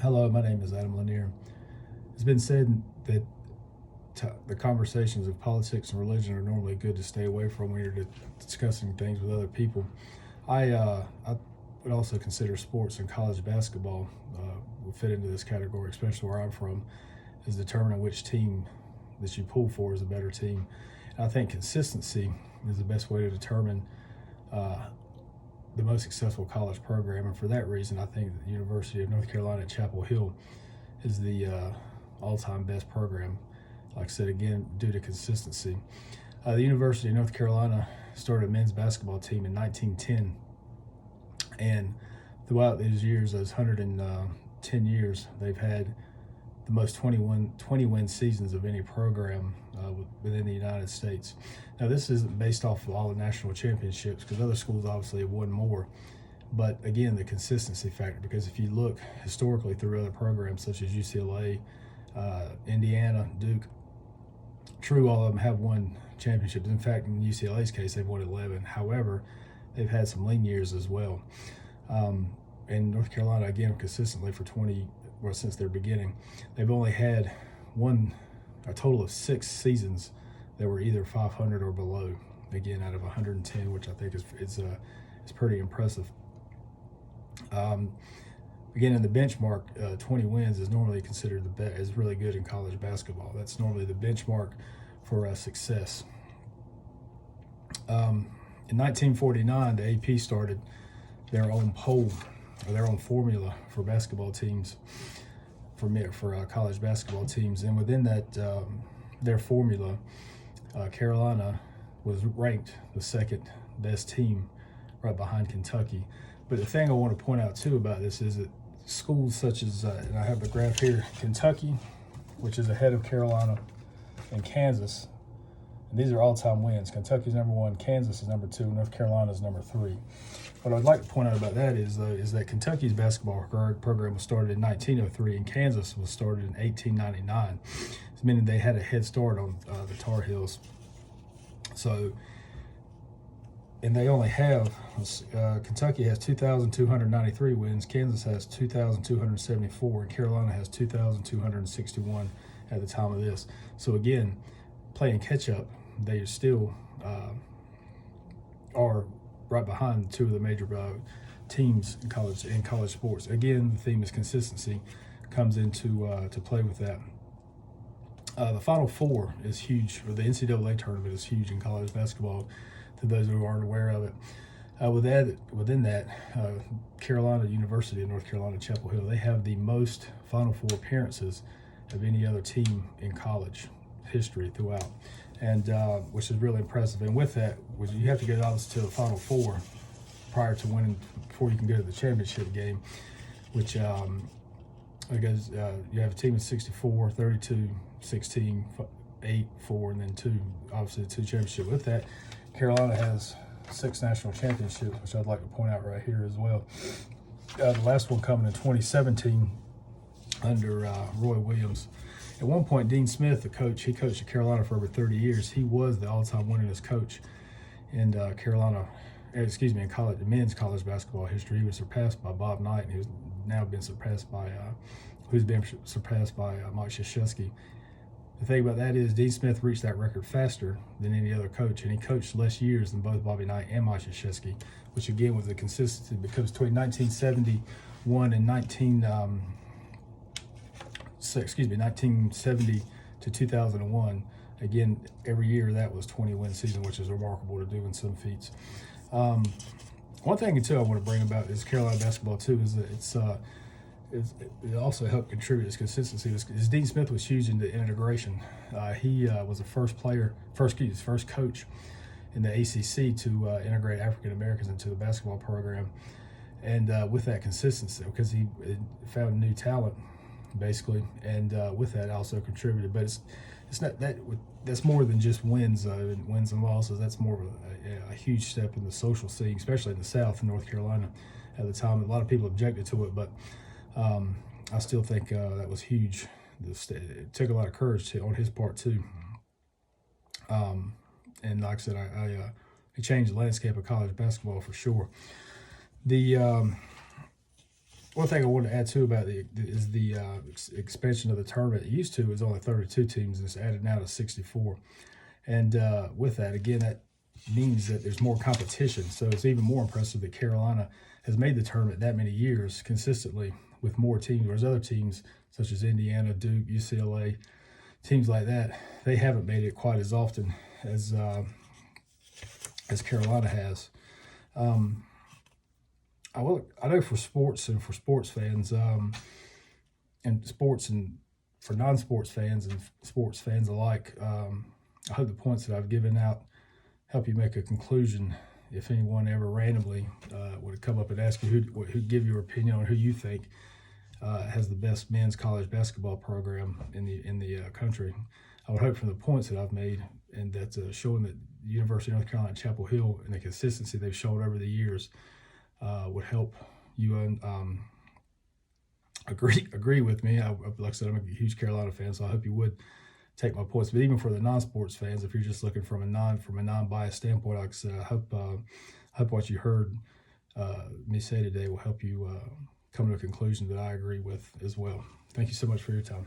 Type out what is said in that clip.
Hello, my name is Adam Lanier. It's been said that the conversations of politics and religion are normally good to stay away from when you're discussing things with other people. I would also consider sports and college basketball would fit into this category, especially where I'm from, is determining which team that you pull for is a better team. And I think consistency is the best way to determine uh, the most successful college program, and for that reason, I think the University of North Carolina at Chapel Hill is the all-time best program. Like I said, again, due to consistency. The University of North Carolina started a men's basketball team in 1910, and throughout these years, those 110 years, they've had the most 20 win seasons of any program within the United States. Now, this isn't based off of all the national championships, because other schools obviously have won more. But again, the consistency factor, because if you look historically through other programs such as UCLA, Indiana, Duke, true, all of them have won championships. In fact, in UCLA's case, they've won 11. However, they've had some lean years as well. And North Carolina, again, consistently for since their beginning, they've only had a total of 6 seasons that were either 500 or below, again, out of 110, which I think is pretty impressive. Again, in the benchmark, 20 wins is normally considered is really good in college basketball. That's normally the benchmark for success. In 1949, the AP started their own poll, or their own formula for basketball teams, for college basketball teams, and within that their formula, Carolina was ranked the second best team, right behind Kentucky. But the thing I want to point out too about this is that schools such as, and I have the graph here, Kentucky, which is ahead of Carolina, and Kansas, and these are all-time wins. Kentucky's number 1, Kansas is number 2, North Carolina is number 3. What I'd like to point out about that is that Kentucky's basketball program was started in 1903, and Kansas was started in 1899, meaning they had a head start on the Tar Heels. So, and they only have, Kentucky has 2,293 wins, Kansas has 2,274, and Carolina has 2,261 at the time of this. So again, playing catch up, they still are right behind 2 of the major teams in college sports. Again, the theme is consistency comes into to play with that. The Final Four is huge, or the NCAA tournament is huge in college basketball, to those who aren't aware of it. Within that, Carolina University of North Carolina, Chapel Hill, they have the most Final Four appearances of any other team in college history throughout, and which is really impressive. And with that, you have to get obviously to the Final Four before you can go to the championship game, which because you have a team of 64, 32, 16, 8, 4, and then 2, obviously the 2 championships. With that, Carolina has 6 national championships, which I'd like to point out right here as well. The last one coming in 2017 under Roy Williams. At one point, Dean Smith, the coach, he coached at Carolina for over 30 years. He was the all-time winningest coach in men's college basketball history. He was surpassed by Bob Knight, and who's been surpassed by Mike Krzyzewski. The thing about that is Dean Smith reached that record faster than any other coach, and he coached less years than both Bobby Knight and Mike Krzyzewski, which again was the consistency, because between 1971 and 1970 to 2001, again, every year that was 20-win season, which is remarkable to do in some feats. One thing too I want to bring about is Carolina basketball too, is that it also helped contribute its consistency. Dean Smith was huge into integration. He was the first coach in the ACC to integrate African Americans into the basketball program, and with that consistency, because he found new talent, basically, and with that also contributed. But it's not that's more than just wins and losses. That's more of a huge step in the social scene, especially in the South in North Carolina at the time. A lot of people objected to it, but I still think that was huge. It took a lot of courage on his part too. And like I said, it changed the landscape of college basketball for sure. one thing I want to add too about is the expansion of the tournament. It used to was only 32 teams, and it's added now to 64. And with that, again, that means that there's more competition. So it's even more impressive that Carolina has made the tournament that many years consistently with more teams, whereas other teams such as Indiana, Duke, UCLA, teams like that, they haven't made it quite as often as Carolina has. I know for sports and for sports fans, and sports and for non-sports fans and sports fans alike, I hope the points that I've given out help you make a conclusion. If anyone ever randomly would come up and ask you who give your opinion on who you think has the best men's college basketball program in the country, I would hope from the points that I've made and that's showing that the University of North Carolina at Chapel Hill and the consistency they've shown over the years would help you agree with me. Like I said, I'm a huge Carolina fan, so I hope you would take my points. But even for the non-sports fans, if you're just looking from a non-biased standpoint, like I said, I hope what you heard me say today will help you come to a conclusion that I agree with as well. Thank you so much for your time.